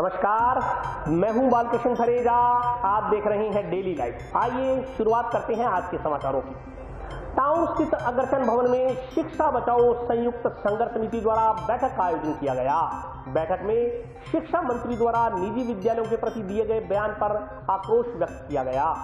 नमस्कार, मैं हूं बालकृष्ण फरेजा। आप देख रहे हैं डेली लाइफ। आइए शुरुआत करते हैं आज के समाचारों की। टाउन स्थित अग्रसेन भवन में शिक्षा बचाओ संयुक्त संघर्ष समिति द्वारा बैठक का आयोजन किया गया। बैठक में शिक्षा मंत्री द्वारा निजी विद्यालयों के प्रति दिए गए बयान पर आक्रोश व्यक्त किया गया।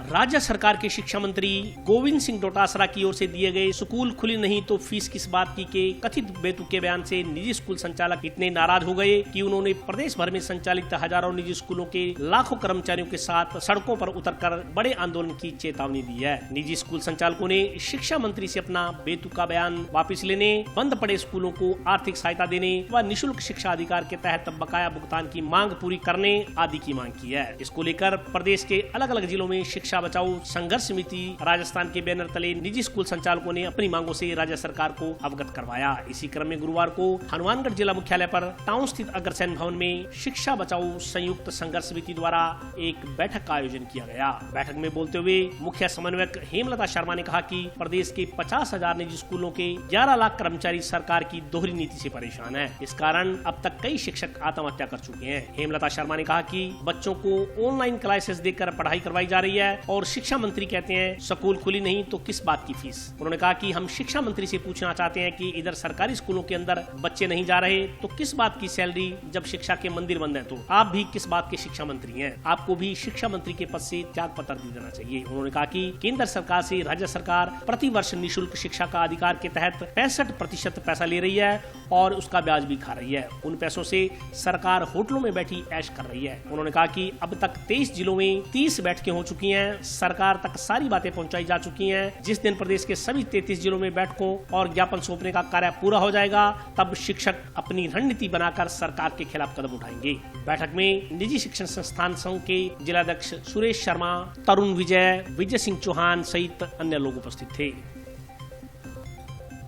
राज्य सरकार के शिक्षा मंत्री गोविंद सिंह डोटासरा की ओर से दिए गए स्कूल खुली नहीं तो फीस किस बात की के कथित बेतुके बयान से निजी स्कूल संचालक इतने नाराज हो गए कि उन्होंने प्रदेश भर में संचालित हजारों निजी स्कूलों के लाखों कर्मचारियों के साथ सड़कों पर उतरकर बड़े आंदोलन की चेतावनी दी है। निजी स्कूल संचालकों ने शिक्षा मंत्री से अपना बेतुका बयान वापस लेने, बंद पड़े स्कूलों को आर्थिक सहायता देने व निःशुल्क शिक्षा अधिकार के तहत बकाया भुगतान की मांग पूरी करने आदि की मांग की है। इसको लेकर प्रदेश के अलग अलग जिलों में शिक्षा बचाओ संघर्ष समिति राजस्थान के बैनर तले निजी स्कूल संचालकों ने अपनी मांगों से राज्य सरकार को अवगत करवाया। इसी क्रम में गुरुवार को हनुमानगढ़ जिला मुख्यालय पर टाउन स्थित अग्रसेन भवन में शिक्षा बचाओ संयुक्त संघर्ष समिति द्वारा एक बैठक का आयोजन किया गया। बैठक में बोलते हुए मुख्य समन्वयक हेमलता शर्मा ने कहा कि प्रदेश के 50,000 निजी स्कूलों के 11 लाख कर्मचारी सरकार की दोहरी नीति से परेशान है। इस कारण अब तक कई शिक्षक आत्महत्या कर चुके हैं। हेमलता शर्मा ने कहा कि बच्चों को ऑनलाइन क्लासेस देकर पढ़ाई करवाई जा रही है और शिक्षा मंत्री कहते हैं स्कूल खुली नहीं तो किस बात की फीस। उन्होंने कहा कि हम शिक्षा मंत्री से पूछना चाहते हैं कि इधर सरकारी स्कूलों के अंदर बच्चे नहीं जा रहे तो किस बात की सैलरी, जब शिक्षा के मंदिर बंद हैं तो आप भी किस बात के शिक्षा मंत्री हैं, आपको भी शिक्षा मंत्री के पद से त्याग पत्र दे देना चाहिए। उन्होंने कहा कि केंद्र सरकार से राज्य सरकार प्रति वर्ष निःशुल्क शिक्षा का अधिकार के तहत 65% पैसा ले रही है और उसका ब्याज भी खा रही है। उन पैसों से सरकार होटलों में बैठी ऐश कर रही है। उन्होंने कहा कि अब तक 23 जिलों में 30 बैठकें हो चुकी हैं, सरकार तक सारी बातें पहुंचाई जा चुकी हैं। जिस दिन प्रदेश के सभी 33 जिलों में बैठकों और ज्ञापन सौंपने का कार्य पूरा हो जाएगा तब शिक्षक अपनी रणनीति बनाकर सरकार के खिलाफ कदम उठाएंगे। बैठक में निजी शिक्षण संस्थान संघ के जिलाध्यक्ष सुरेश शर्मा, तरुण विजय, विजय सिंह चौहान सहित अन्य लोग उपस्थित थे।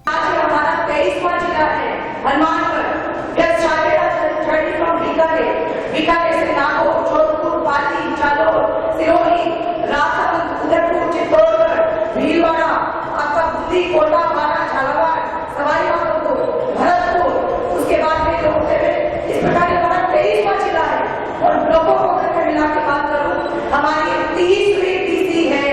हमारा 23वां जिला है हनुमानगढ़। बीकानेर से नागौर, जोधपुर, पाली, जालौर, सिरोही, राजसमंद, उदयपुर, चित्तौड़गढ़, भीलवाड़ा, आपका बुंदी, कोटा, बारा, झालावाड़, सवाई माधोपुर, भरतपुर, उसके बाद में जो होते हुए इस प्रकार हमारा 23वां जिला है। और ब्लॉकों को अगर मिला के बात करूं, हमारी 30वीं डीसी है।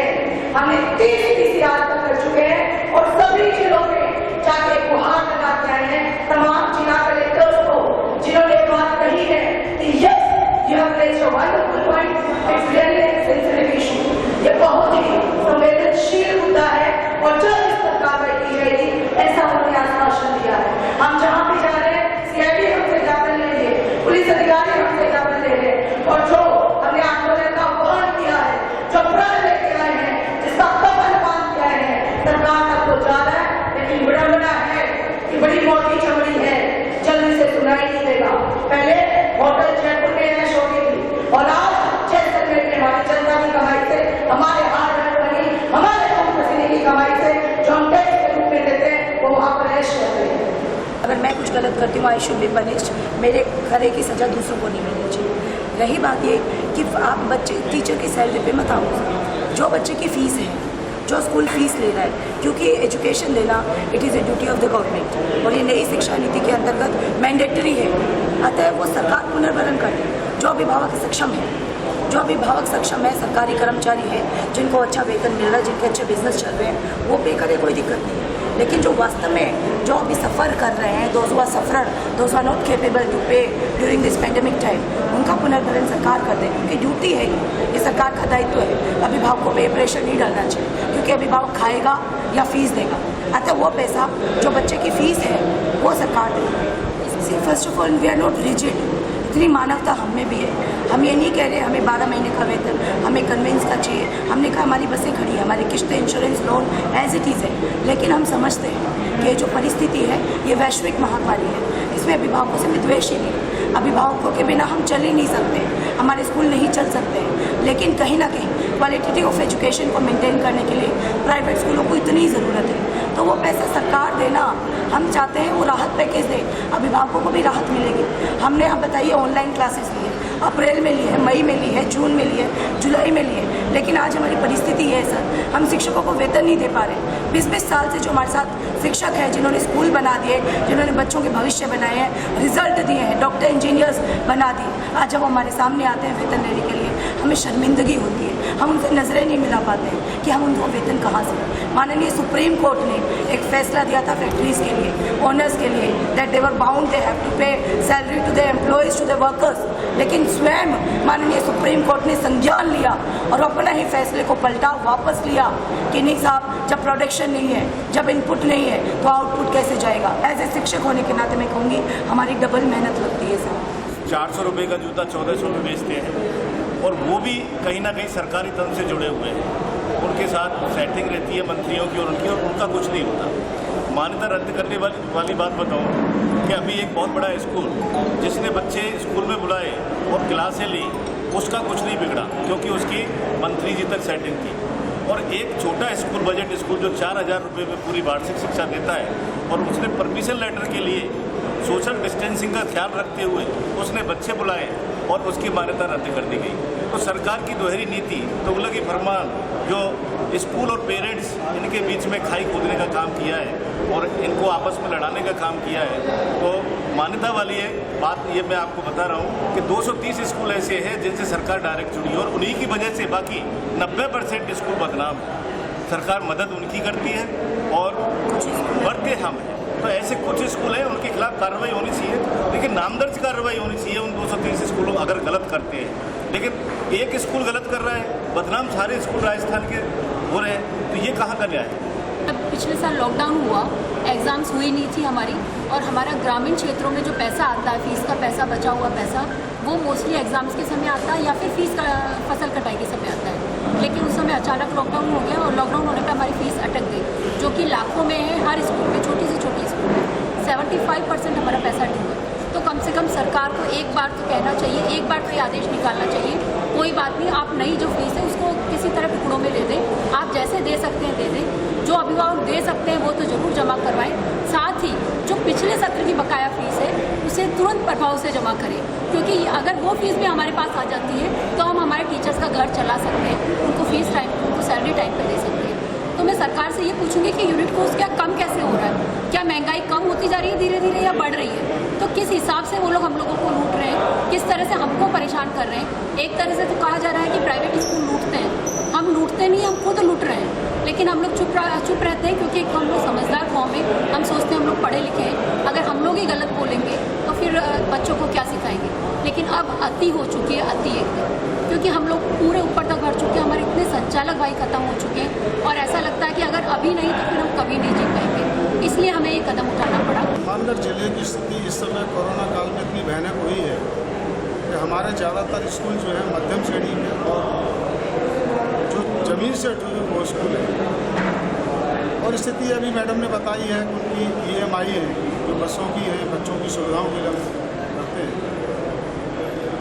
हमने 30 डीसी आज तक कर चुके हैं और सभी जिलों में जाके गुहार लगाते आए हैं तमाम जिला कलेक्टर्स को, जिन्होंने बात कही है कि yes you have placed a wonderful point, it's really a sensitive issue. ये बहुत ही संवेदनशील मुद्दा है और जब इस पर कार्रवाई की जाएगी ऐसा उन्होंने आश्वासन दिया है। हम जहाँ भी जा रहे हैं सीआईडी हमसे ज्ञापन ले रही है, पुलिस अधिकारी हमसे ज्ञापन ले रहे हैं और जो हमने आंदोलन का आह्वान किया है, जो प्रण लेके आए हैं, जिसका कमल बांध किया है, सरकार तक तो जा रहा है लेकिन विडंबना है कि बड़ी मोटी चमड़ी है, जल्दी से सुनाई नहीं देगा। पहले होटल जयपुर में ऐश होती थी और आज जैसलमेर में हमारी जनता की कमाई से, हमारे हाथ बनी, हमारे खून पसीने की कमाई से जो हम टैक्स के रूप में देते हैं वो वहाँ पर ऐश करते हैं। अगर मैं कुछ गलत करती हूँ आई शुड बी पनिश्ड, मेरे घरे की सजा दूसरों को नहीं मिलनी चाहिए। रही बात ये कि आप बच्चे टीचर की सैलरी पे मत आओ, जो बच्चे की फीस है, जो स्कूल फीस ले रहा है, क्योंकि एजुकेशन देना it is a duty of the government और ये नई शिक्षा नीति के अंतर्गत मैंडेटरी है। अतः वो सरकार पुनर्भरण करे। जो अभिभावक सक्षम है, सरकारी कर्मचारी है, जिनको अच्छा वेतन मिल रहा है, जिनके अच्छे बिजनेस चल रहे हैं, वो पे करे, कोई दिक्कत नहीं है। लेकिन जो वास्तव में जो अभी सफ़र कर रहे हैं, those who are not capable to pay during this pandemic time, उनका पुनर्भरण सरकार कर दे, क्योंकि ड्यूटी है, ये सरकार का दायित्व है। अभिभावकों पे प्रेशर नहीं डालना चाहिए, क्योंकि अभिभावक खाएगा या फीस देगा। अतः वो पैसा जो बच्चे की फीस है वो सरकार देगी। First of all we are not rigid, इतनी मानवता हम में भी है। हम ये नहीं कह रहे हमें 12 महीने का वेतन, हमें कन्वेंस का चाहिए। हमने कहा हमारी बसें खड़ी हैं, हमारी किस्तें, insurance, loan as it is है। लेकिन हम समझते हैं कि जो परिस्थिति है ये वैश्विक महामारी है, इसमें अभिभावकों से विद्वेष ही नहीं। अभिभावकों के बिना हम चल ही नहीं सकते, हमारे स्कूल नहीं चल सकते। लेकिन कहीं ना कहीं क्वालिटी ऑफ एजुकेशन को मेंटेन करने के लिए प्राइवेट स्कूलों को इतनी ज़रूरत है, तो वो पैसा सरकार देना, हम चाहते हैं वो राहत पैकेज दे, अभिभावकों को भी राहत मिलेगी। हमने आप बताइए ऑनलाइन क्लासेस ली है, अप्रैल में ली है, मई में ली है, जून में ली है, जुलाई में ली है, लेकिन आज हमारी परिस्थिति है सर, हम शिक्षकों को वेतन नहीं दे पा रहे। 20-20 साल से जो हमारे साथ शिक्षक हैं, जिन्होंने स्कूल बना दिए, जिन्होंने बच्चों के भविष्य बनाए हैं, रिजल्ट दिए हैं, डॉक्टर इंजीनियर्स बना दिए, आज जब हमारे सामने आते हैं वेतन लेने के लिए हमें शर्मिंदगी होती है। हम उनसे नजरें नहीं मिला पाते हैं कि हम उनको वेतन कहाँ से। माननीय सुप्रीम कोर्ट ने एक फैसला दिया था फैक्ट्रीज के लिए, ओनर्स के लिए, that they were bound, they have to pay salary to the employees, to the workers. लेकिन स्वयं माननीय सुप्रीम कोर्ट ने संज्ञान लिया और अपना ही फैसले को पलटा, वापस लिया कि नहीं साहब, जब प्रोडक्शन नहीं है, जब इनपुट नहीं है तो आउटपुट कैसे जाएगा। एज ए शिक्षक होने के नाते मैं कहूँगी हमारी डबल मेहनत लगती है सर। 400 रुपये का जूता 1400 में बेचते हैं और वो भी कहीं ना कहीं सरकारी तंत्र से जुड़े हुए हैं। उनके साथ सेटिंग रहती है मंत्रियों की और उनकी, और उनका कुछ नहीं होता। मान्यता रद्द करने वाली बात बताऊं कि अभी एक बहुत बड़ा स्कूल जिसने बच्चे स्कूल में बुलाए और क्लासें ली, उसका कुछ नहीं बिगड़ा क्योंकि उसकी मंत्री जी तक सेटिंग थी। और एक छोटा स्कूल, बजट स्कूल जो 4000 रुपये में पूरी वार्षिक शिक्षा देता है, और उसने परमिशन लेटर के लिए सोशल डिस्टेंसिंग का ख्याल रखते हुए उसने बच्चे बुलाए और उसकी मान्यता रद्द कर दी गई। तो सरकार की दोहरी नीति, तुगलकी फरमान, जो स्कूल और पेरेंट्स इनके बीच में खाई कूदने का काम किया है और इनको आपस में लड़ाने का काम किया है, तो मान्यता वाली है बात। ये मैं आपको बता रहा हूँ कि 230 स्कूल ऐसे हैं जिनसे सरकार डायरेक्ट जुड़ी है और उन्हीं की वजह से बाकी 90% स्कूल बदनाम है। सरकार मदद उनकी करती है और बढ़ते हम हैं। तो ऐसे कुछ स्कूल हैं, उनके खिलाफ कार्रवाई होनी चाहिए, लेकिन नामदर्ज कार्रवाई होनी चाहिए उन 230 स्कूलों अगर गलत करते हैं। लेकिन एक स्कूल गलत कर रहा है, बदनाम सारे स्कूल राजस्थान के हो रहे हैं, तो ये कहाँ का न्याय है। पिछले साल लॉकडाउन हुआ, एग्ज़ाम्स हुई नहीं थी हमारी, और हमारा ग्रामीण क्षेत्रों में जो पैसा आता है, फीस का पैसा, बचा हुआ पैसा, वो मोस्टली एग्ज़ाम्स के समय आता है या फिर फीस का फसल कटाई के समय आता है। लेकिन उस समय अचानक लॉकडाउन हो गया और लॉकडाउन होने पर हमारी फ़ीस अटक गई, जो कि लाखों में है हर स्कूल में, छोटी से छोटी स्कूल में 75% हमारा पैसा डूबा। तो कम से कम सरकार को एक बार तो कहना चाहिए, एक बार तो ये आदेश निकालना चाहिए, कोई बात नहीं, आप नई जो फीस है उसको किसी तरह टुकड़ों में दे दें, आप जैसे दे सकते हैं दे दें, जो अभिभावक दे सकते हैं वो तो जरूर जमा करवाएं। साथ ही जो पिछले सत्र की बकाया फीस है उसे तुरंत प्रभाव से जमा करें, क्योंकि अगर वो फीस भी हमारे पास आ जाती है तो हम हमारे टीचर्स का घर चला सकते हैं, उनको फीस टाइम, उनको सैलरी टाइम पर दे सकते हैं। तो मैं सरकार से ये पूछूंगी कि यूनिट कॉस्ट क्या कम कैसे हो रहा है, क्या महंगाई कम होती जा रही है धीरे धीरे या बढ़ रही है, तो किस हिसाब से वो लोग हम लोगों को लूट रहे हैं, किस तरह से हमको परेशान कर रहे हैं। एक तरह से तो कहा जा रहा है कि प्राइवेट स्कूल लूटते हैं, हम लूटते नहीं, हम खुद लूट रहे हैं, लेकिन हम लोग चुप रहते हैं क्योंकि हम लोग समझदार कौम में, हम सोचते हैं हम लोग पढ़े लिखे हैं, अगर हम लोग ही गलत बोलेंगे तो फिर बच्चों को क्या सिखाएंगे। लेकिन अब अति हो चुकी है, अति एकदम, क्योंकि हम लोग पूरे ऊपर तक बढ़ चुके हैं, हमारे इतने संचालक भाई खत्म हो चुके हैं और ऐसा लगता है कि अगर अभी नहीं तो फिर हम कभी नहीं जी पाएंगे, इसलिए हमें ये कदम उठाना पड़ा। हनुमानगढ़ जिले की स्थिति इस समय कोरोना काल में इतनी भयानक हुई है कि हमारे ज़्यादातर स्कूल जो है मध्यम श्रेणी के और जो ज़मीन से उठे हुए वो स्कूल है। और स्थिति अभी मैडम ने बताई है कि उनकी EMI है जो बसों की है, बच्चों की सुविधाओं के लिए करते हैं।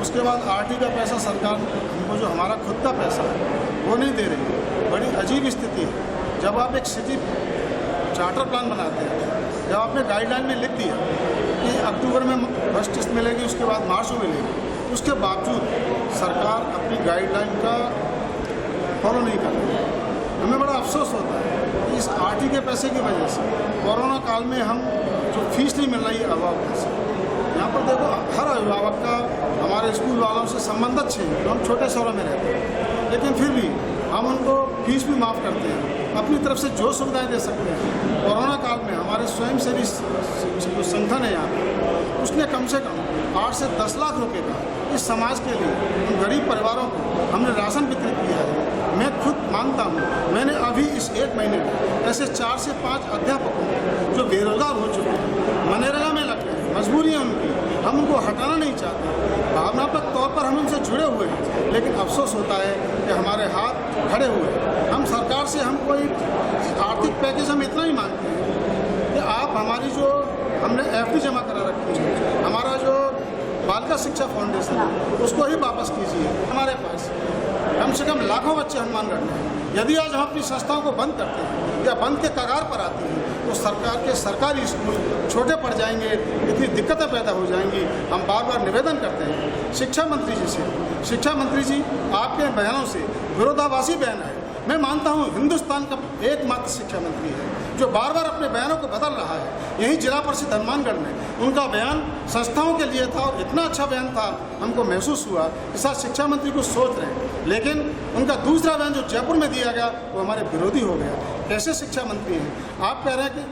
उसके बाद RT का पैसा सरकार हमको जो हमारा खुद का पैसा है वो नहीं दे रही है। बड़ी अजीब स्थिति है। जब आप एक सिटी चार्टर प्लान बनाते हैं, जब आपने गाइडलाइन में लिख दिया कि अक्टूबर में फर्स्ट किस्त मिलेगी, उसके बाद मार्च में मिलेगी, उसके बावजूद सरकार अपनी गाइडलाइन का फॉलो नहीं कर रही है। हमें बड़ा अफसोस होता है कि इस RT के पैसे की वजह से कोरोना काल में हम जो फीस नहीं मिल रही है अभिभावकों से, यहाँ पर देखो हर अभिभावक का हमारे स्कूल वालों से संबंध अच्छे हैं, हम छोटे शहरों में रहते हैं, लेकिन फिर भी हम उनको फीस भी माफ़ करते हैं, अपनी तरफ से जो सुविधाएं दे सकते हैं। कोरोना काल में हमारे स्वयंसेवी जो संगठन है यहाँ पर, उसने कम से कम 8 से 10 लाख रुपए का इस समाज के लिए, उन गरीब परिवारों को हमने राशन वितरित किया है। मैं खुद मानता हूँ, मैंने अभी इस 1 महीने में ऐसे 4 से 5 अध्यापकों जो बेरोजगार हो चुके हैं, मनरेगा में लग गए, मजबूरी है उनकी, हम उनको हटाना नहीं चाहते, भावनात्मक तौर पर हम उनसे जुड़े हुए हैं, लेकिन अफसोस होता है कि हमारे हाथ खड़े हुए हैं। हम सरकार से हम कोई आर्थिक पैकेज हम इतना ही मांगते हैं कि आप हमारी जो हमने FD जमा करा रखी है, हमारा जो बालिका शिक्षा फाउंडेशन है, उसको ही वापस कीजिए। हमारे पास कम से कम लाखों बच्चे हनुमानगढ़ में हैं। यदि आज हम अपनी संस्थाओं को बंद करते हैं या बंद के कगार पर आते हैं तो सरकार के सरकारी स्कूल छोटे पड़ जाएंगे, इतनी दिक्कतें पैदा हो जाएंगी। हम बार बार निवेदन करते हैं शिक्षा मंत्री जी से शिक्षा मंत्री जी, आपके बयानों से विरोधाभासी बयान है। मैं मानता हूँ हिंदुस्तान का एकमात्र शिक्षा मंत्री है जो बार बार अपने बयानों को बदल रहा है। यही जिला परिषद हनुमानगढ़ में उनका बयान संस्थाओं के लिए था और इतना अच्छा बयान था, हमको महसूस हुआ कि शायद शिक्षा मंत्री कुछ सोच रहे हैं। लेकिन उनका दूसरा बयान जो जयपुर में दिया गया वो हमारे विरोधी हो गया। कैसे शिक्षा मंत्री हैं आप? कह रहे हैं कि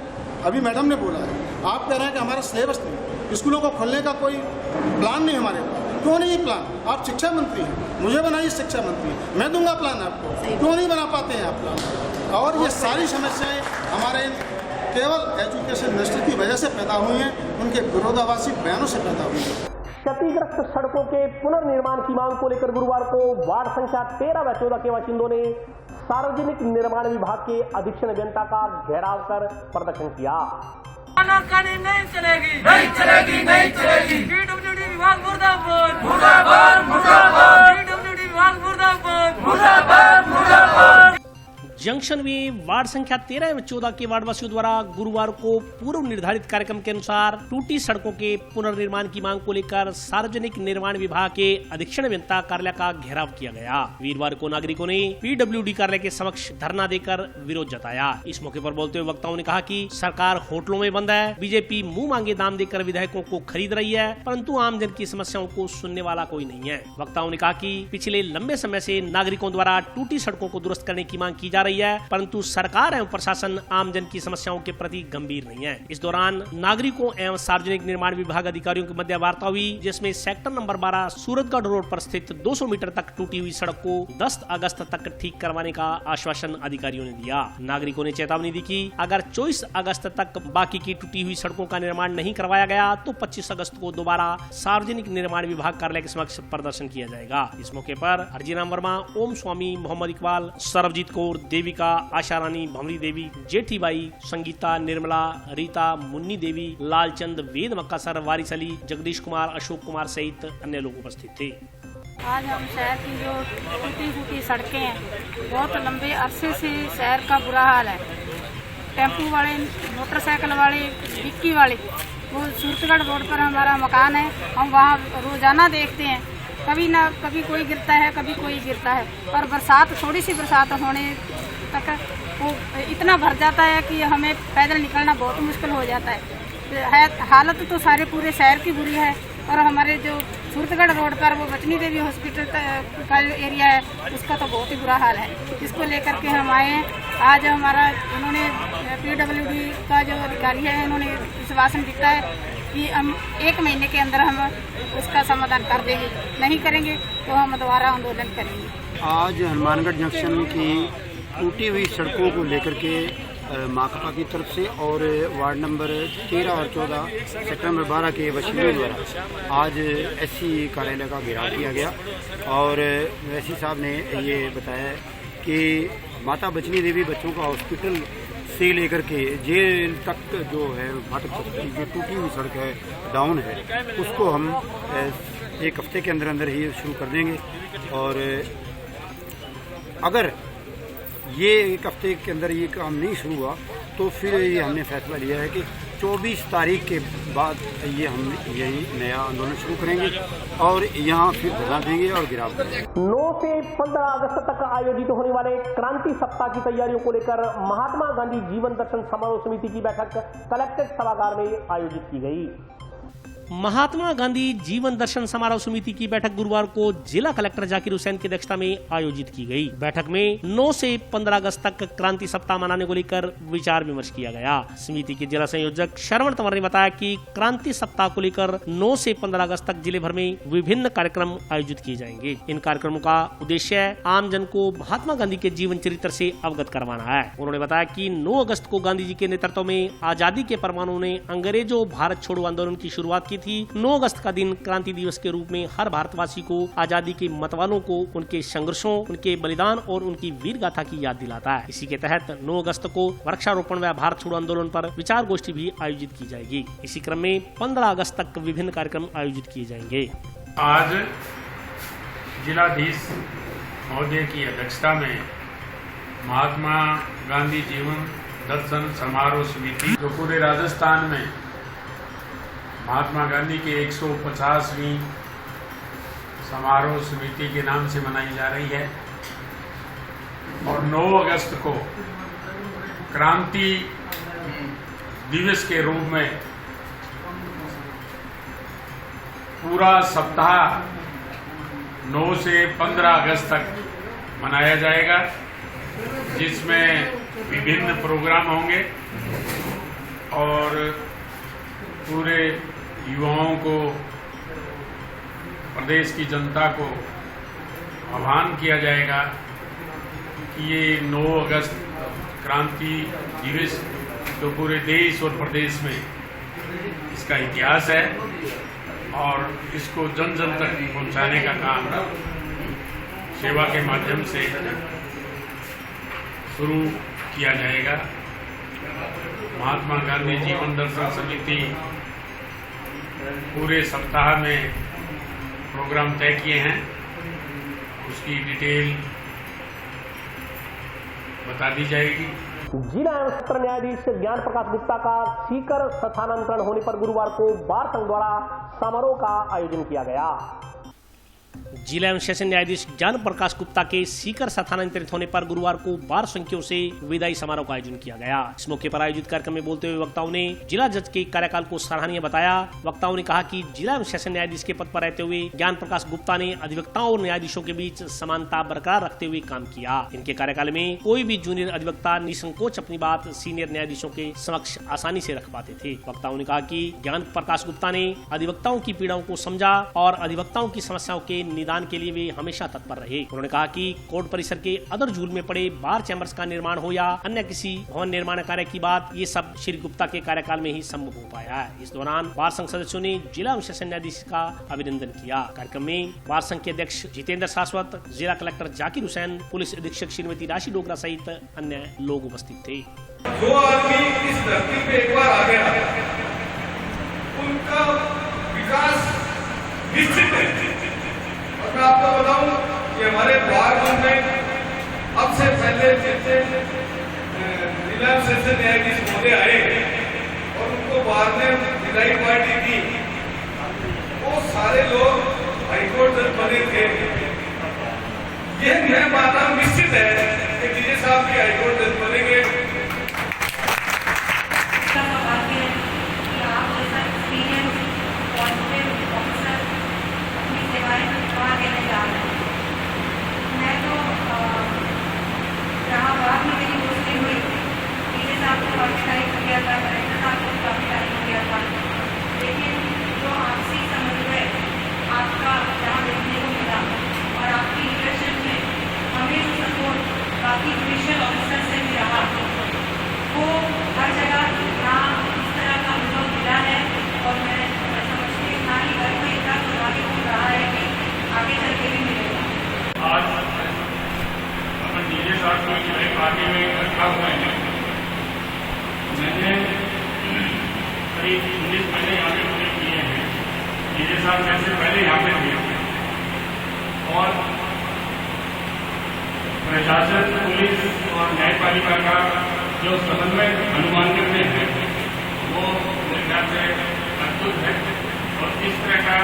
अभी मैडम ने बोला है, आप कह रहे हैं कि हमारा सिलेबस नहीं, स्कूलों को खोलने का कोई प्लान नहीं हमारे पास। क्यों नहीं प्लान? आप शिक्षा मंत्री हैं, मुझे बनाइए शिक्षा मंत्री, मैं दूंगा प्लान आपको। क्यों नहीं बना पाते हैं आप प्लान? और ये सारी समस्याएं हमारे केवल एजुकेशन मिनिस्टर की वजह से पैदा हुई हैं, उनके विरोधाभासी बयानों से पैदा हुई हैं। क्षतिग्रस्त सड़कों के पुनर्निर्माण की मांग को लेकर गुरुवार को वार्ड संख्या 13 व 14 के बाशिंदों ने सार्वजनिक निर्माण विभाग के अधीक्षण अभियंता का घेराव कर प्रदर्शन किया। नहीं चलेगी, नहीं चलेगी, नहीं चलेगी। पीडब्ल्यूडी विभाग मुर्दाबाद, मुर्दाबाद, मुर्दाबाद। पीडब्ल्यूडी विभाग मुर्दाबाद, मुर्दाबाद, मुर्दाबाद। जंक्शन में वार्ड संख्या 13 एवं 14 के वार्डवासियों द्वारा गुरुवार को पूर्व निर्धारित कार्यक्रम के अनुसार टूटी सड़कों के पुनर्निर्माण की मांग को लेकर सार्वजनिक निर्माण विभाग के अधीक्षण अभियंता कार्यालय का घेराव किया गया। वीरवार को नागरिकों ने पीडब्ल्यूडी कार्यालय के समक्ष धरना देकर विरोध जताया। इस मौके पर बोलते हुए वक्ताओं ने कहा कि सरकार होटलों में बंद है, बीजेपी मुंह मांगे दाम देकर विधायकों को खरीद रही है, परंतु आम जन की समस्याओं को सुनने वाला कोई नहीं है। वक्ताओं ने कहा कि पिछले लंबे समय से नागरिकों द्वारा टूटी सड़कों को दुरुस्त करने की मांग की जा रही है, परंतु सरकार एवं प्रशासन आम जन की समस्याओं के प्रति गंभीर नहीं है। इस दौरान नागरिकों एवं सार्वजनिक निर्माण विभाग अधिकारियों की मध्य वार्ता हुई, जिसमें सेक्टर नंबर 12 सूरतगढ़ रोड पर स्थित 200 मीटर तक टूटी हुई सड़क को 10 अगस्त तक ठीक करवाने का आश्वासन अधिकारियों ने दिया। नागरिकों ने चेतावनी दी कि अगर 24 अगस्त तक बाकी की टूटी हुई सड़कों का निर्माण नहीं करवाया गया तो 25 अगस्त को दोबारा सार्वजनिक निर्माण विभाग कार्यालय के समक्ष प्रदर्शन किया जाएगा। इस मौके पर हरजीराम वर्मा, ओम स्वामी, मोहम्मद इकबाल, सरबजीत कौर, देविका, आशा रानी, भंवरी देवी, जेठीबाई, संगीता, निर्मला, रीता, मुन्नी देवी, लालचंद, वेद मक्कासर, वारिस अली, जगदीश कुमार, अशोक कुमार सहित अन्य लोग उपस्थित थे। आज हम शहर की जो टूटी फूटी सड़कें हैं, बहुत लंबे अरसे से शहर का बुरा हाल है। टेम्पू वाले, मोटरसाइकिल वाले, डिक्की वाले, वो सूरतगढ़ रोड पर हमारा मकान है, हम वहाँ रोजाना देखते हैं, कभी ना कभी कोई गिरता है, कभी कोई गिरता है। और बरसात, थोड़ी सी बरसात होने तक वो इतना भर जाता है कि हमें पैदल निकलना बहुत मुश्किल हो जाता है। हालत तो सारे पूरे शहर की बुरी है। और हमारे जो सूरतगढ़ रोड पर वो बचनी देवी हॉस्पिटल का जो एरिया है, उसका तो बहुत ही बुरा हाल है। इसको लेकर के हम आए हैं। आज हमारा इन्होंने पीडब्ल्यूडी का जो अधिकारी है, इन्होंने आश्वासन दिया है कि हम 1 महीने के अंदर हम उसका समाधान कर देंगे, नहीं करेंगे तो हम दोबारा आंदोलन करेंगे। आज हनुमानगढ़ जंक्शन की टूटी हुई सड़कों को लेकर के माकपा की तरफ से और वार्ड नंबर 13 और 14 सेक्टर नंबर 12 के बाशिंदों द्वारा आज एससी कार्यालय का घेराव किया गया। और एससी साहब ने ये बताया कि माता बचनी देवी बच्चों का हॉस्पिटल से लेकर के जेल तक जो है फाटक तक की जो टूटी हुई सड़क है, डाउन है, उसको हम 1 हफ्ते के अंदर अंदर ही शुरू कर देंगे। और अगर ये 1 हफ्ते के अंदर ये काम नहीं शुरू हुआ तो फिर ये हमने फैसला लिया है कि 24 तारीख के बाद ये हम यही नया आंदोलन शुरू करेंगे और यहाँ फिर धरना देंगे और गिराव करेंगे। 9 से 15 अगस्त तक आयोजित होने वाले क्रांति सप्ताह की तैयारियों को लेकर महात्मा गांधी जीवन दर्शन समारोह समिति की बैठक कलेक्ट्रेट सभागार में आयोजित की गई। महात्मा गांधी जीवन दर्शन समारोह समिति की बैठक गुरुवार को जिला कलेक्टर जाकिर हुसैन की अध्यक्षता में आयोजित की गई। बैठक में 9 से 15 अगस्त तक क्रांति सप्ताह मनाने को लेकर विचार विमर्श किया गया। समिति के जिला संयोजक श्रवण तंवर ने बताया कि क्रांति सप्ताह को लेकर 9 से 15 अगस्त तक जिले भर में विभिन्न कार्यक्रम आयोजित किए जाएंगे। इन कार्यक्रमों का उद्देश्य आम जन को महात्मा गांधी के जीवन चरित्र से अवगत करवाना है। उन्होंने बताया कि 9 अगस्त को गांधी जी के नेतृत्व में आजादी के परमाणु ने अंग्रेजों भारत छोड़ो आंदोलन की शुरुआत की थी। 9 अगस्त का दिन क्रांति दिवस के रूप में हर भारतवासी को आजादी के मतवालों को उनके संघर्षों, उनके बलिदान और उनकी वीर गाथा की याद दिलाता है। इसी के तहत 9 अगस्त को वृक्षारोपण व भारत छोड़ो आंदोलन पर विचार गोष्ठी भी आयोजित की जाएगी। इसी क्रम में 15 अगस्त तक विभिन्न कार्यक्रम आयोजित किए जाएंगे। आज जिलाधीश महोदय की अध्यक्षता में महात्मा गांधी जीवन दर्शन समारोह समिति जो पूरे राजस्थान में महात्मा गांधी के 150वीं समारोह समिति के नाम से मनाई जा रही है और 9 अगस्त को क्रांति दिवस के रूप में पूरा सप्ताह 9 से 15 अगस्त तक मनाया जाएगा, जिसमें विभिन्न प्रोग्राम होंगे और पूरे युवाओं को, प्रदेश की जनता को आह्वान किया जाएगा कि ये 9 अगस्त क्रांति दिवस तो पूरे देश और प्रदेश में इसका इतिहास है और इसको जन जन तक पहुंचाने का काम सेवा के माध्यम से शुरू किया जाएगा। महात्मा गांधी जीवन दर्शन समिति पूरे सप्ताह में प्रोग्राम तय किए हैं, उसकी डिटेल बता दी जाएगी। जिला एवं सत्र न्यायाधीश ज्ञान प्रकाश गुप्ता का सीकर स्थानांतरण होने पर गुरुवार को बार संघ द्वारा समारोह का आयोजन किया गया। जिला एवं सेशन न्यायाधीश ज्ञान प्रकाश गुप्ता के सीकर स्थानांतरित होने पर गुरुवार को बार संघियों से विदाई समारोह का आयोजन किया गया। इस मौके पर आयोजित कार्यक्रम में बोलते हुए वक्ताओं ने जिला जज के कार्यकाल को सराहनीय बताया। वक्ताओं ने कहा कि जिला एवं सेशन न्यायाधीश के पद पर रहते हुए ज्ञान प्रकाश गुप्ता ने अधिवक्ताओं और न्यायाधीशों के बीच समानता बरकरार रखते हुए काम किया। इनके कार्यकाल में कोई भी जूनियर अधिवक्ता निसंकोच अपनी बात सीनियर न्यायाधीशों के समक्ष आसानी से रख पाते थे। वक्ताओं ने कहा कि ज्ञान प्रकाश गुप्ता ने अधिवक्ताओं की पीड़ाओं को समझा और अधिवक्ताओं की समस्याओं के निदान के लिए वे हमेशा तत्पर रहे। उन्होंने कहा कि कोर्ट परिसर के अदर झूल में पड़े बार चैम्बर्स का निर्माण हो या अन्य किसी भवन निर्माण कार्य की बात, ये सब श्री गुप्ता के कार्यकाल में ही संभव हो पाया है। इस दौरान बार संघ सदस्यों ने जिला एवं सेशन न्यायाधीश का अभिनंदन किया। कार्यक्रम में बार संघ के अध्यक्ष जितेंद्र शाश्वत, जिला कलेक्टर जाकिर हुसैन, पुलिस अधीक्षक श्रीमती राशि डोगरा सहित अन्य लोग उपस्थित थे। जो आदमी इस धरती पे एक बार आ गया, उनका विकास निश्चित है। और मैं आपको बताऊं कि हमारे बार में अब से पहले जितने जिला सेशन न्यायाधीश महोदय आए और उनको बार में विदाई पार्टी दी, वो सारे लोग हाईकोर्ट जज बने थे। यह मैं मानना निश्चित है कि डीजे साहब भी हाईकोर्ट जज बनेंगे। लेकिन जो आपसी समन्वय आपका जहाँ देखने को मिला और आपकी लीडरशिप में हमें जो सपोर्ट बाकी जुडिशियल ऑफिसर से भी रहा, वो हर जगह यहाँ इस तरह का अनुभव मिला है और मैं समझती हूँ ना ही घर में इतना तो आगे हो रहा है कि आगे चल के भी मिलेगा। आज अपन डीजे साहब को पार्टी में इकट्ठा हुए हैं। मैंने करीब 19 महीने यहाँ पे पूरे किए हैं। डीजे साहब में से पहले यहाँ पे थे और प्रशासन, पुलिस और न्यायपालिका का जो समन्वय अनुमान करते हैं वो मेरे ख्याल से अद्भुत है और इस तरह का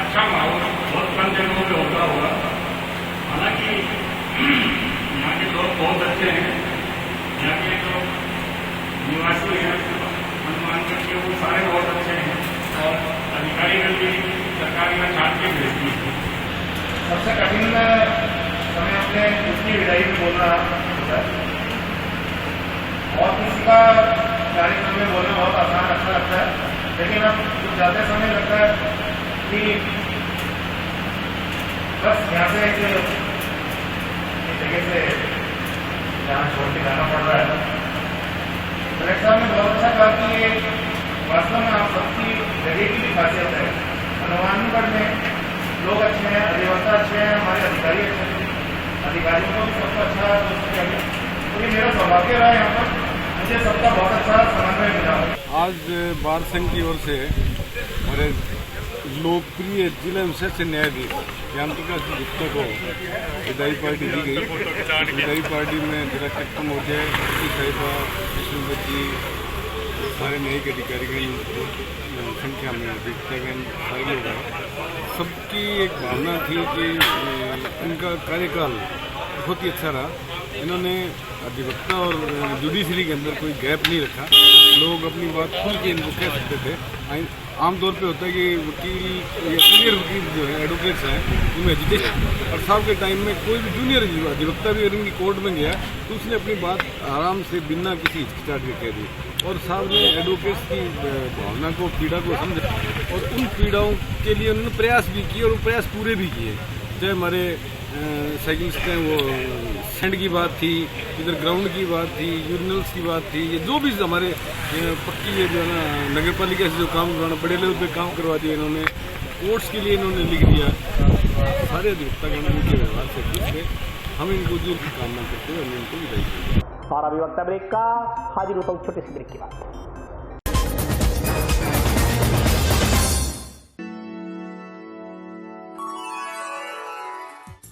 अच्छा माहौल बहुत कम जगहों पे होता होगा। हालांकि यहाँ के लोग बहुत अच्छे हैं, यहाँ के जो निवासी हैं अनुमान करके वो सारे बहुत अच्छे हैं और अधिकारीगण भी सरकारी में छाट के भेजती है। सबसे कठिन समय अपने उसकी विदाई में बोलना होता है और किसी का कार्यक्रम में बोलना बहुत आसान अच्छा लगता है, लेकिन अब कुछ ज़्यादा समय लगता है कि बस यहाँ से एक जगह से यहाँ छोड़ के जाना पड़ रहा है। कलेक्टर साहब ने बहुत अच्छा कहा कि ये वास्तव में आप सबकी जगह की भी खासियत है। हनुमानगढ़ में लोग अच्छे हैं, अधिवक्ता अच्छे हैं, हमारे अधिकारी अच्छे हैं, अधिकारियों को भी सबका अच्छा चाहिए। तो ये मेरा सौभाग्य रहा है, यहाँ पर मुझे सबका बहुत अच्छा समन्वय मिला। आज बार संघ की ओर से हमारे लोकप्रिय जिला एवं सेशन न्यायाधीश ज्ञान प्रकाश गुप्ता को विदाई पार्टी दी गई। विदाई पार्टी में जिला कलेक्टर महोदय, साहिबा, विष्णुपत जी, सारे न्यायिक अधिकारीगण संख्या में अधिकारीगण सारे लोग हैं, सबकी एक भावना थी कि इनका कार्यकाल बहुत ही अच्छा रहा। इन्होंने अधिवक्ता और जुडिशरी के अंदर कोई गैप नहीं रखा। लोग अपनी बात खुल के इनको कह सकते थे। आमतौर पे होता है कि वकील या सीनियर वकील जो है एडवोकेट्स हैं उनमें एजुकेशन, और साहब के टाइम में कोई भी जूनियर अधिवक्ता भी अगर इनकी कोर्ट में गया तो उसने अपनी बात आराम से बिना किसी हिचकिचाहट के कह दी, और साहब ने एडवोकेट्स की भावना को, पीड़ा को समझा और उन पीड़ाओं के लिए उन्होंने प्रयास भी किए और प्रयास पूरे भी किए। चाहे हमारे साइकिलिस्ट हैं, वो सेंड की बात थी, इधर ग्राउंड की बात थी, यूरिनल्स की बात थी, ये जो भी हमारे पक्की ये जो है ना नगर पालिका से जो काम करवाना, बड़े लेवल पे काम करवा दिया इन्होंने, कोर्ट्स के लिए इन्होंने लिख दिया। सारे अधिवक्तागण उनके व्यवहार से खुश थे। हम इनको दूर की कामना करते हुए हमने इनको विदाई की। और अभी वक्त ब्रेक का, हाजिर होता हूँ छोटे से ब्रेक के बाद।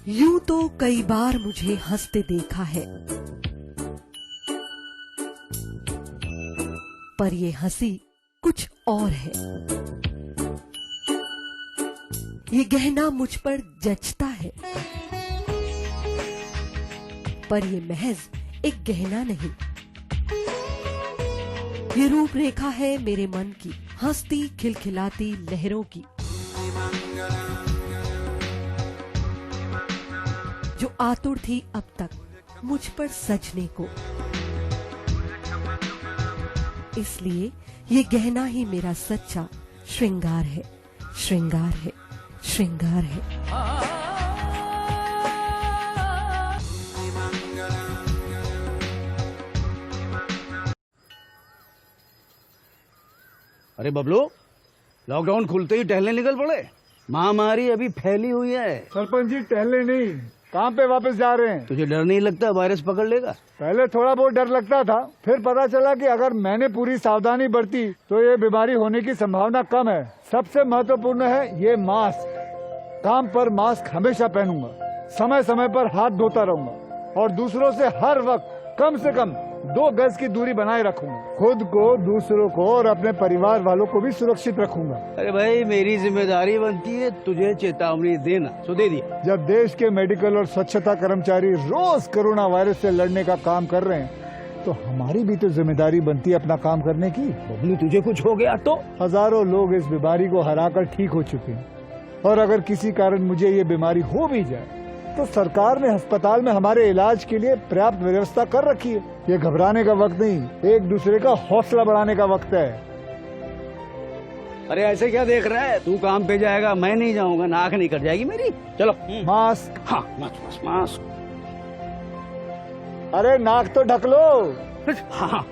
यूं तो कई बार मुझे हंसते देखा है, पर ये हंसी कुछ और है। ये गहना मुझ पर जचता है, पर ये महज एक गहना नहीं, ये रूपरेखा है मेरे मन की, हंसती खिलखिलाती लहरों की, जो आतुर थी अब तक मुझ पर सजने को। इसलिए ये गहना ही मेरा सच्चा श्रृंगार है, श्रृंगार है, श्रृंगार है। अरे बबलू, लॉकडाउन खुलते ही टहलने निकल पड़े। महामारी अभी फैली हुई है। सरपंच जी टहलने नहीं, काम पे वापस जा रहे हैं। तुझे डर नहीं लगता वायरस पकड़ लेगा? पहले थोड़ा बहुत डर लगता था, फिर पता चला कि अगर मैंने पूरी सावधानी बरती तो ये बीमारी होने की संभावना कम है। सबसे महत्वपूर्ण है ये मास्क। काम पर मास्क हमेशा पहनूंगा, समय समय पर हाथ धोता रहूंगा और दूसरों से हर वक्त कम से कम 2 गज की दूरी बनाए रखूंगा। खुद को, दूसरों को और अपने परिवार वालों को भी सुरक्षित रखूंगा। अरे भाई, मेरी जिम्मेदारी बनती है तुझे चेतावनी देना, तो दे दिया। जब देश के मेडिकल और स्वच्छता कर्मचारी रोज कोरोना वायरस से लड़ने का काम कर रहे हैं, तो हमारी भी तो जिम्मेदारी बनती है अपना काम करने की। बबलू, तुझे कुछ हो गया तो? हजारों लोग इस बीमारी को हराकर ठीक हो चुके हैं, और अगर किसी कारण मुझे ये बीमारी हो भी जाए तो सरकार ने अस्पताल में हमारे इलाज के लिए पर्याप्त व्यवस्था कर रखी है। ये घबराने का वक्त नहीं, एक दूसरे का हौसला बढ़ाने का वक्त है। अरे ऐसे क्या देख रहा है? तू काम पे जाएगा, मैं नहीं जाऊंगा, नाक नहीं कट जाएगी मेरी। चलो मास्क। हाँ, मास्क। अरे नाक तो ढक लो। हाँ।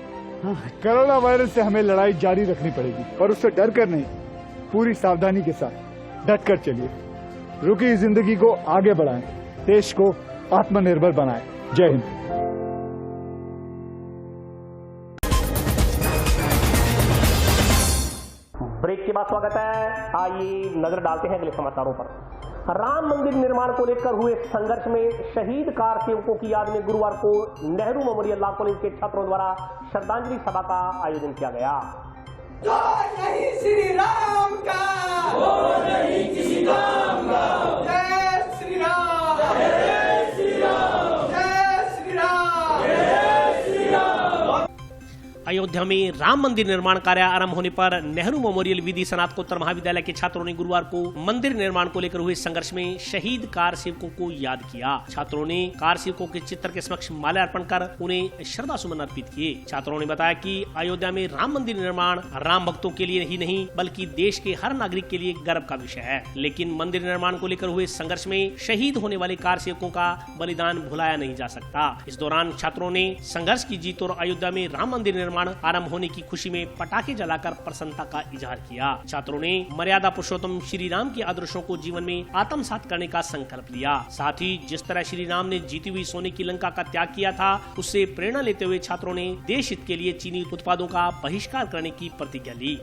कोरोना वायरस से हमें लड़ाई जारी रखनी पड़ेगी, पर उससे डर कर नहीं, पूरी सावधानी के साथ डट कर चलिए। रुकी जिंदगी को आगे बढ़ाएं, देश को आत्मनिर्भर बनाएं। जय हिंद। ब्रेक के बाद स्वागत है। आइए नजर डालते हैं अगले समाचारों पर। राम मंदिर निर्माण को लेकर हुए संघर्ष में शहीद कार सेवकों की याद में गुरुवार को नेहरू मेमोरियल लॉ कॉलेज के छात्रों द्वारा श्रद्धांजलि सभा का आयोजन किया गया। जो नहीं श्री राम का, वो नहीं किसी काम का। जय श्री राम, जय श्री राम, जय श्री राम, जय श्री राम। अयोध्या में राम मंदिर निर्माण कार्य आरंभ होने पर नेहरू मेमोरियल विधि स्नातकोत्तर महाविद्यालय के छात्रों ने गुरुवार को मंदिर निर्माण को लेकर हुए संघर्ष में शहीद कार सेवकों को याद किया। छात्रों ने कार सेवकों के चित्र के समक्ष माल्यार्पण कर उन्हें श्रद्धा सुमन अर्पित किए। छात्रों ने बताया कि अयोध्या में राम मंदिर निर्माण राम भक्तों के लिए ही नहीं बल्कि देश के हर नागरिक के लिए गर्व का विषय है, लेकिन मंदिर निर्माण को लेकर हुए संघर्ष में शहीद होने वाले कार सेवकों का बलिदान भुलाया नहीं जा सकता। इस दौरान छात्रों ने संघर्ष की जीत और अयोध्या में राम मंदिर निर्माण आरंभ होने की खुशी में पटाखे जलाकर प्रसन्नता का इजहार किया। छात्रों ने मर्यादा पुरुषोत्तम श्री राम के आदर्शों को जीवन में आत्मसात करने का संकल्प लिया। साथ ही जिस तरह श्री राम ने जीती हुई सोने की लंका का त्याग किया था, उससे प्रेरणा लेते हुए छात्रों ने देश हित के लिए चीनी उत्पादों का बहिष्कार करने की प्रतिज्ञा ली।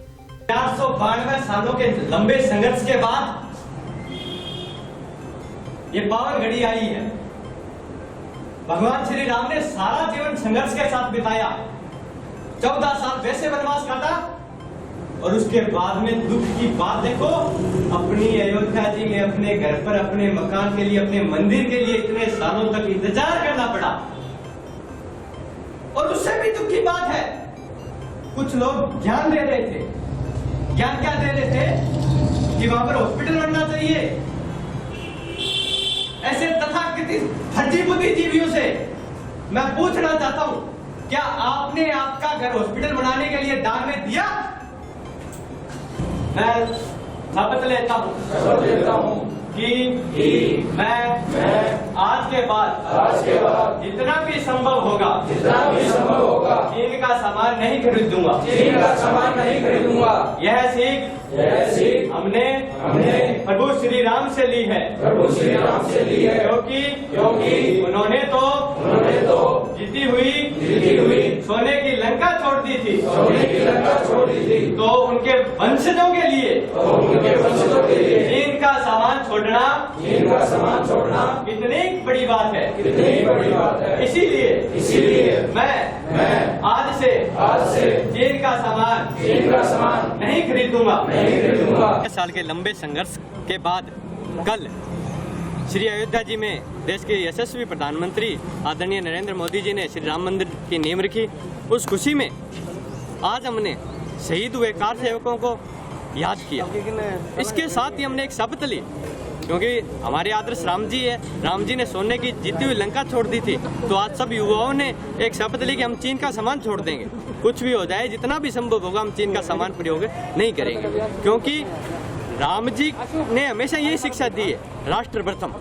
492 सालों के लंबे संघर्ष के बाद ये पावन घड़ी आई है। भगवान श्री राम ने सारा जीवन संघर्ष के साथ बिताया 14 साल वैसे वनवास काटा और उसके बाद में दुख की बात देखो, अपनी अयोध्या जी में अपने घर पर अपने मकान के लिए अपने मंदिर के लिए इतने सालों तक इंतजार करना पड़ा। और उससे भी दुख की बात है, कुछ लोग ज्ञान दे रहे थे। ज्ञान क्या दे रहे थे कि वहां पर हॉस्पिटल बनना चाहिए। ऐसे तथाकथित फर्जी बुद्धिजीवियों से मैं पूछना चाहता हूं, क्या आपने आपका घर हॉस्पिटल बनाने के लिए दान में दिया? मैं शपथ लेता हूं कि मैं आज के बाद जितना भी संभव होगा चीन का सामान नहीं खरीदूंगा। यह सीख हमने प्रभु श्री राम से ली है। क्योंकि उन्होंने तो जीती हुई सोने की लंका छोड़ दी थी। तो उनके वंशजों के लिए चीन का सामान छोड़ना कितनी बड़ी बात है। इसीलिए मैं आज से चीन का सामान नहीं खरीदूंगा। साल के लंबे संघर्ष के बाद कल श्री अयोध्या जी में देश के यशस्वी प्रधानमंत्री आदरणीय नरेंद्र मोदी जी ने श्री राम मंदिर की नींव रखी। उस खुशी में आज हमने शहीद हुए कार सेवकों को याद किया। इसके साथ ही हमने एक शपथ ली, क्योंकि हमारे आदर्श राम जी है। राम जी ने सोने की जीती हुई लंका छोड़ दी थी, तो आज सब युवाओं ने एक शपथ ली कि हम चीन का सामान छोड़ देंगे। कुछ भी हो जाए, जितना भी संभव होगा, हम चीन का सामान प्रयोग नहीं करेंगे। क्योंकि राम जी ने हमेशा यही शिक्षा दी है, राष्ट्र प्रथम।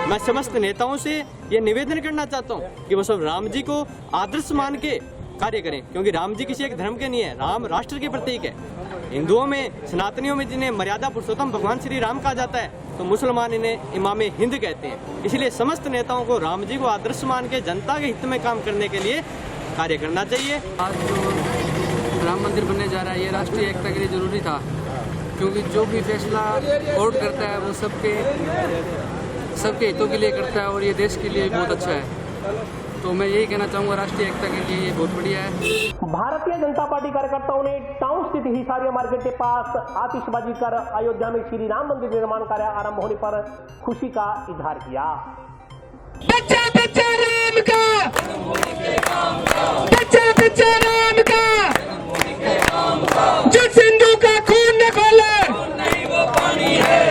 मैं समस्त नेताओं से ये निवेदन करना चाहता हूँ कि वो सब राम जी को आदर्श मान के कार्य करें, क्योंकि राम जी किसी एक धर्म के नहीं है, राम राष्ट्र के प्रतीक है। हिंदुओं में, सनातनियों में जिन्हें मर्यादा पुरुषोत्तम भगवान श्री राम कहा जाता है, तो मुसलमान इन्हें इमामे हिंद कहते हैं। इसलिए समस्त नेताओं को राम जी को आदर्श मान के जनता के हित में काम करने के लिए कार्य करना चाहिए। आज जो राम मंदिर बनने जा रहा है, ये राष्ट्रीय एकता के लिए जरूरी था, क्योंकि जो भी फैसला कोर्ट करता है वो सबके हितों के लिए करता है और ये देश के लिए बहुत अच्छा है। तो मैं यही कहना चाहूँगा, राष्ट्रीय एकता के लिए ये बहुत बढ़िया है। भारतीय जनता पार्टी कार्यकर्ताओं ने टाउन स्थित हिसारिया मार्केट के पास आतिशबाजी कर अयोध्या में श्री राम मंदिर निर्माण कार्य आरंभ होने पर खुशी का इजहार किया। बच्चा बच्चा राम का, बच्चा बच्चा राम का, जो सिंधु का खून न खोले नहीं वो पानी है।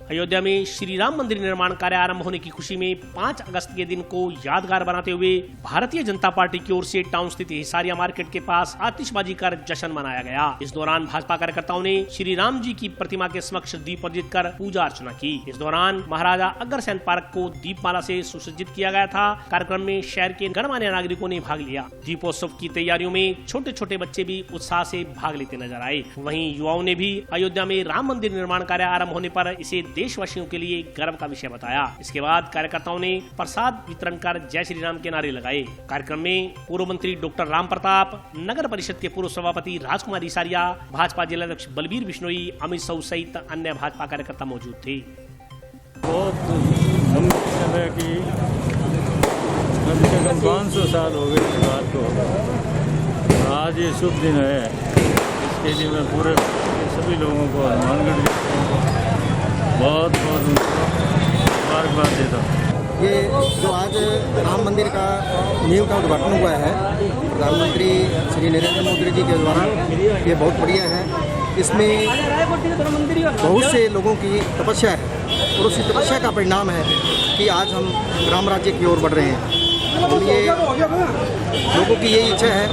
अयोध्या में श्री राम मंदिर निर्माण कार्य आरंभ होने की खुशी में 5 अगस्त के दिन को यादगार बनाते हुए भारतीय जनता पार्टी की ओर से टाउन स्थित हिसारिया मार्केट के पास आतिशबाजी कर जश्न मनाया गया। इस दौरान भाजपा कार्यकर्ताओं ने श्री राम जी की प्रतिमा के समक्ष दीप प्रज्वलित कर पूजा अर्चना की। इस दौरान महाराजा अग्रसेन पार्क को दीपमाला से सुसज्जित किया गया था। कार्यक्रम में शहर के गणमान्य नागरिकों ने भाग लिया। दीपोत्सव की तैयारियों में छोटे छोटे बच्चे भी उत्साह से भाग लेते नजर आए। वहीं युवाओं ने भी अयोध्या में राम मंदिर निर्माण कार्य आरंभ होने पर इसे देशवासियों के लिए गर्व का विषय बताया। इसके बाद कार्यकर्ताओं ने प्रसाद वितरण कर जय श्री राम के नारे लगाए। कार्यक्रम में पूर्व मंत्री डॉक्टर राम प्रताप, नगर परिषद के पूर्व सभापति राजकुमार हिसारिया, भाजपा जिलाध्यक्ष बलबीर बिश्नोई, अमित साहू सहित अन्य भाजपा कार्यकर्ता मौजूद थे। बहुत लंबे समय की, कम से कम 500 साल हो गए इस बात को। आज ये शुभ दिन है, इसके लिए मैं पूरे सभी लोगों को, हनुमानगढ़ बहुत बहुत मुबारकबाद देता हूँ। ये जो आज राम मंदिर का नींव का उद्घाटन हुआ है प्रधानमंत्री श्री नरेंद्र मोदी जी के द्वारा, ये बहुत बढ़िया है। इसमें बहुत से लोगों की तपस्या है और उसी तपस्या का परिणाम है कि आज हम राम राज्य की ओर बढ़ रहे हैं। और ये लोगों की यही इच्छा है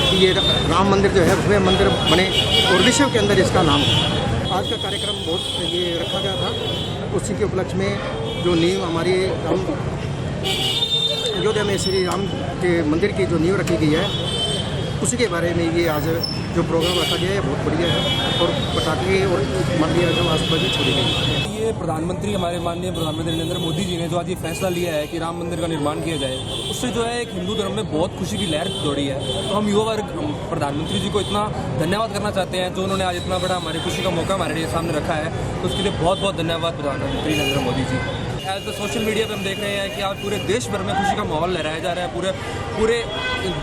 कि ये राम मंदिर जो है भव्य मंदिर बने और विश्व के अंदर इसका नाम हो। आज का कार्यक्रम बहुत ये रखा गया था, उसी के उपलक्ष्य में जो नींव हमारी अयोध्या में श्री राम के मंदिर की जो नींव रखी गई है, उसी के बारे में ये आज जो प्रोग्राम रखा गया है बहुत बढ़िया है। और पटाखे और मालिया जो आसपास छोड़ी गई। ये प्रधानमंत्री, हमारे माननीय प्रधानमंत्री नरेंद्र मोदी जी ने जो आज ये फैसला लिया है कि राम मंदिर का निर्माण किया जाए, उससे जो है एक हिंदू धर्म में बहुत खुशी की लहर दौड़ी है। तो हम युवा वर्ग प्रधानमंत्री जी को इतना धन्यवाद करना चाहते हैं, जो उन्होंने आज इतना बड़ा हमारी खुशी का मौका हमारे लिए सामने रखा है। तो उसके लिए बहुत बहुत धन्यवाद प्रधानमंत्री Narendra Modi ji. As social media पे हम देख रहे हैं कि आज पूरे देश भर में खुशी का माहौल लहराया जा रहा है। पूरे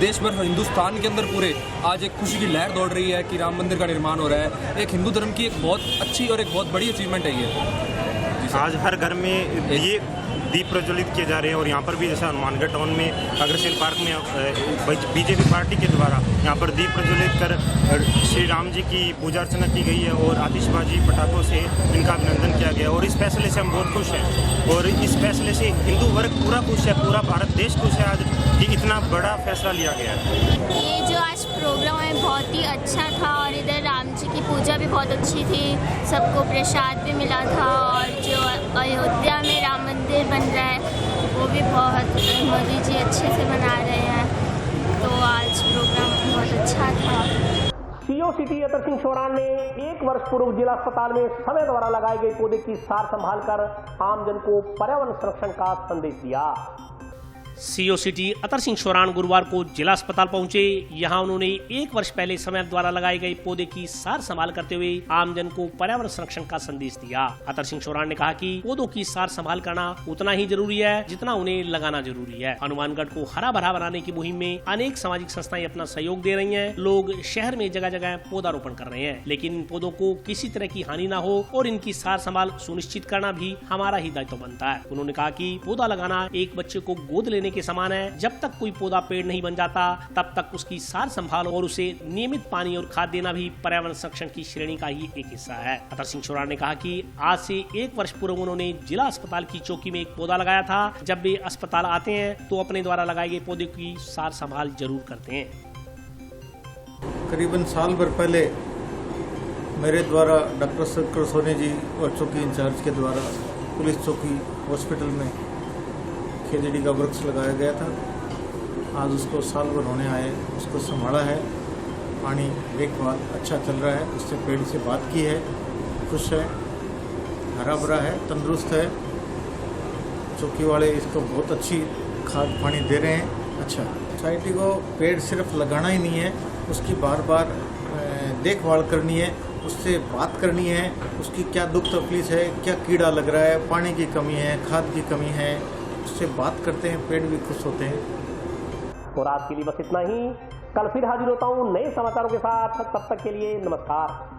देश भर, हिंदुस्तान के अंदर पूरे आज एक खुशी की लहर दौड़ रही है कि राम मंदिर का निर्माण हो रहा है। एक हिंदू धर्म की एक बहुत अच्छी और एक बहुत बड़ी अचीवमेंट है ये। आज हर घर में ये दीप प्रज्वलित किए जा रहे हैं और यहाँ पर भी जैसे हनुमानगढ़ टाउन में अग्रसेन पार्क में बीजेपी पार्टी के द्वारा यहाँ पर दीप प्रज्वलित कर श्री राम जी की पूजा अर्चना की गई है और आतिशबाजी पटाखों से इनका अभिनंदन किया गया और इस फैसले से हम बहुत खुश हैं और इस फैसले से हिंदू वर्ग पूरा खुश है, पूरा भारत देश खुश है आज कि इतना बड़ा फैसला लिया गया है। ये जो आज प्रोग्राम है बहुत ही अच्छा था और इधर राम जी की पूजा भी बहुत अच्छी थी, सबको प्रसाद भी मिला था और जो अयोध्या में राम मंदिर बन रहा है वो भी बहुत मोदी जी अच्छे से बना रहे हैं, तो आज प्रोग्राम बहुत अच्छा था। सीओ सिटी अतर सिंह चौहान ने 1 वर्ष पूर्व जिला अस्पताल में समय द्वारा लगाए गए पौधे की सार संभाल कर आमजन को पर्यावरण संरक्षण का संदेश दिया। सीओ सिटी अतर सिंह चौहान गुरुवार को जिला अस्पताल पहुंचे। यहां उन्होंने 1 वर्ष पहले समय द्वारा लगाए गए पौधे की सार संभाल करते हुए आमजन को पर्यावरण संरक्षण का संदेश दिया। अतर सिंह चौहान ने कहा कि पौधों की सार संभाल करना उतना ही जरूरी है जितना उन्हें लगाना जरूरी है। हनुमानगढ़ को हरा भरा बनाने की मुहिम में अनेक सामाजिक संस्थाएं अपना सहयोग दे रही हैं। लोग शहर में जगह जगह पौधारोपण कर रहे हैं, लेकिन इन पौधों को किसी तरह की हानि न हो और इनकी सार संभाल सुनिश्चित करना भी हमारा ही दायित्व बनता है। उन्होंने कहा कि पौधा लगाना एक बच्चे को गोद लेने के समान है। जब तक कोई पौधा पेड़ नहीं बन जाता तब तक उसकी सार संभाल और उसे नियमित पानी और खाद देना भी पर्यावरण संरक्षण की श्रेणी का ही एक हिस्सा है। अतर सिंह चौहान ने कहा कि आज से 1 वर्ष पूर्व उन्होंने जिला अस्पताल की चौकी में एक पौधा लगाया था। जब वे अस्पताल आते हैं तो अपने द्वारा लगाए गए पौधे की सार संभाल जरूर करते हैं। करीबन साल भर पहले मेरे द्वारा डॉक्टर शंकर सोनी जी और चौकी इंचार्ज के द्वारा पुलिस चौकी हॉस्पिटल में खेजड़ी का वृक्ष लगाया गया था। आज उसको साल भर होने आए, उसको संभाला है, पानी देखभाल अच्छा चल रहा है, उससे पेड़ से बात की है, खुश है, हरा भरा है, तंदुरुस्त है। चौकी वाले इसको बहुत अच्छी खाद पानी दे रहे हैं। अच्छा, सोसाइटी को पेड़ सिर्फ लगाना ही नहीं है, उसकी बार बार देखभाल करनी है, उससे बात करनी है, उसकी क्या दुख तकलीफ है, क्या कीड़ा लग रहा है, पानी की कमी है, खाद की कमी है, उससे बात करते हैं, पेड़ भी खुश होते हैं। और आज के लिए बस इतना ही। कल फिर हाजिर होता हूँ नए समाचारों के साथ। तब तक के लिए नमस्कार।